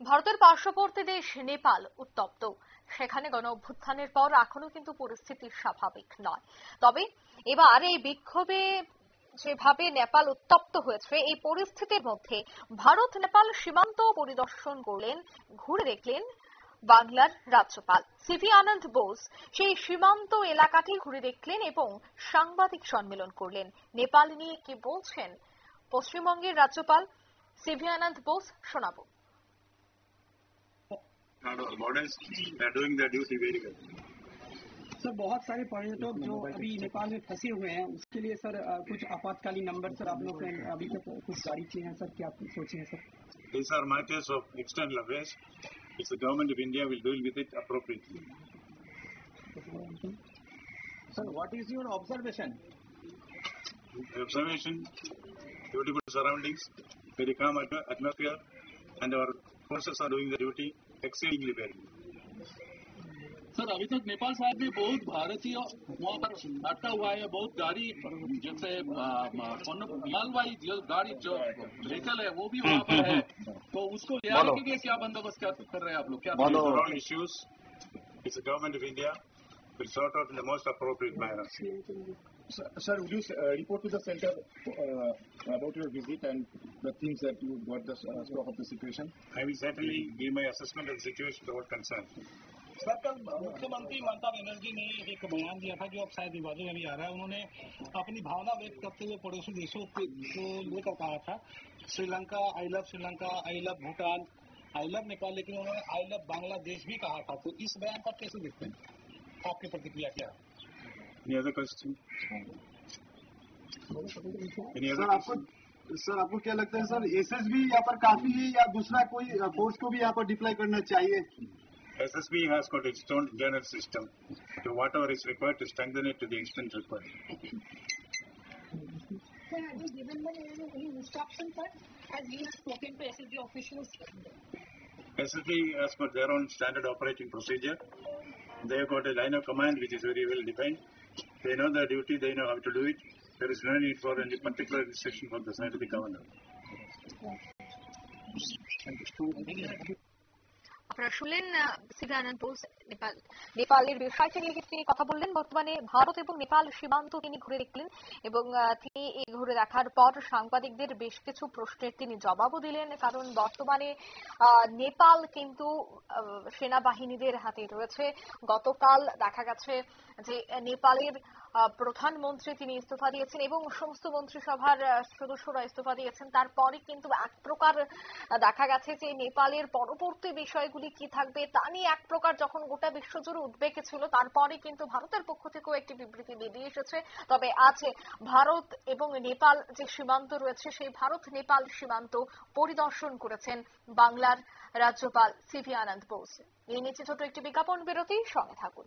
ভারতের পার্শ্ববর্তী দেশ নেপাল উত্তপ্ত। সেখানে গণ অভ্যুত্থানের পর এখনো কিন্তু পরিস্থিতি স্বাভাবিক নয়। তবে এবার এই বিক্ষোভে যেভাবে নেপাল উত্তপ্ত হয়েছে, এই পরিস্থিতির মধ্যে ভারত নেপাল সীমান্ত পরিদর্শন করলেন, ঘুরে দেখলেন বাংলার রাজ্যপাল সিভি আনন্দ বোস। সেই সীমান্ত এলাকাটি ঘুরে দেখলেন এবং সাংবাদিক সম্মেলন করলেন। নেপাল নিয়ে কি বলছেন পশ্চিমবঙ্গের রাজ্যপাল সিভি আনন্দ বোস, শোনাবো। Borders, they are doing their duty very well. Sir, बहुत सारे पर्यटक जो अभी नेपाल में फंसे हुए हैं उसके लिए सर कुछ आपातकालीन नंबर सर आप लोग ने अभी तक कुछ जारी किए हैं सर, क्या सोचे हैं sir? These are matters of external affairs. It's the government of India will deal with it appropriately. Sir, what is your observation? Observation, beautiful surroundings, very calm atmosphere, and our forces are doing the duty exceedingly well. Sir, अभी तक Nepal side में बहुत भारतीय वहाँ पर अटका हुआ है, बहुत गाड़ी जैसे मालवाही जो गाड़ी जो व्हीकल है वो भी वहाँ पर है, तो उसको ले आने के लिए क्या बंदोबस्त कर रहे हैं आप लोग? क्या all issues, it's the government of India will sort out in the most appropriate manner. Sir, would you report to the center about your visit and the things that you got the scope of the situation? I will certainly give my assessment of the situation to all concerned. Sir, कल मुख्यमंत्री ममता बनर्जी ने एक बयान दिया था जो अब शायद विवादों में भी आ रहा है। उन्होंने अपनी भावना व्यक्त करते हुए पड़ोसी देशों को लेकर कहा था Sri Lanka, I love Sri Lanka, I love Bhutan, I love Nepal, लेकिन उन्होंने आई लव बांग्लादेश भी कहा था। तो इस बयान पर कैसे देखते हैं, आपकी प्रतिक्रिया क्या है? Any other question? सर, आपको क्या लगता है सर, एसएसबी यहाँ पर काफी है या दूसरा कोई फोर्स को भी यहाँ पर डिप्लॉय करना चाहिए? SSB has got its own internal system, so whatever is required to strengthen it to the extent required. Sir, have you given them any instruction, sir, as you have spoken to SSB officials? SSB has got their own standard operating procedure. They have got a line of command which is very well defined. They know their duty, they know how to do it. There is no need for any particular instruction from the side of the governor. আপনারা শুনলেন CV আনন্দ বোস নেপালের বিষয়টা নিয়ে তিনি কথা বললেন। বর্তমানে ভারত এবং নেপাল সীমান্ত তিনি ঘুরে দেখলেন এবং তিনি এই ঘুরে দেখার পর সাংবাদিকদের বেশ কিছু প্রশ্নের তিনি জবাবও দিলেন। কারণ বর্তমানে নেপাল কিন্তু সেনাবাহিনীদের হাতে রয়েছে। গতকাল দেখা গেছে যে নেপালের প্রধানমন্ত্রী তিনি ইস্তফা দিয়েছেন এবং সমস্ত মন্ত্রিসভার সদস্যরা ইস্তফা দিয়েছেন। তারপরে কিন্তু এক প্রকার দেখা গেছে যে নেপালের পরবর্তী বিষয়গুলি কি থাকবে তা নিয়ে এক প্রকার যখন গোটা বিশ্বজুড়ে উদ্বেগে ছিল, তারপরে কিন্তু ভারতের পক্ষ থেকেও একটি বিবৃতি বেরিয়ে এসেছে। তবে আজ ভারত এবং নেপাল যে সীমান্ত রয়েছে সেই ভারত নেপাল সীমান্ত পরিদর্শন করেছেন বাংলার রাজ্যপাল সিভি আনন্দ বোস। এই নিয়ে ছোট একটি বিজ্ঞাপন বিরতি, সঙ্গে থাকুন।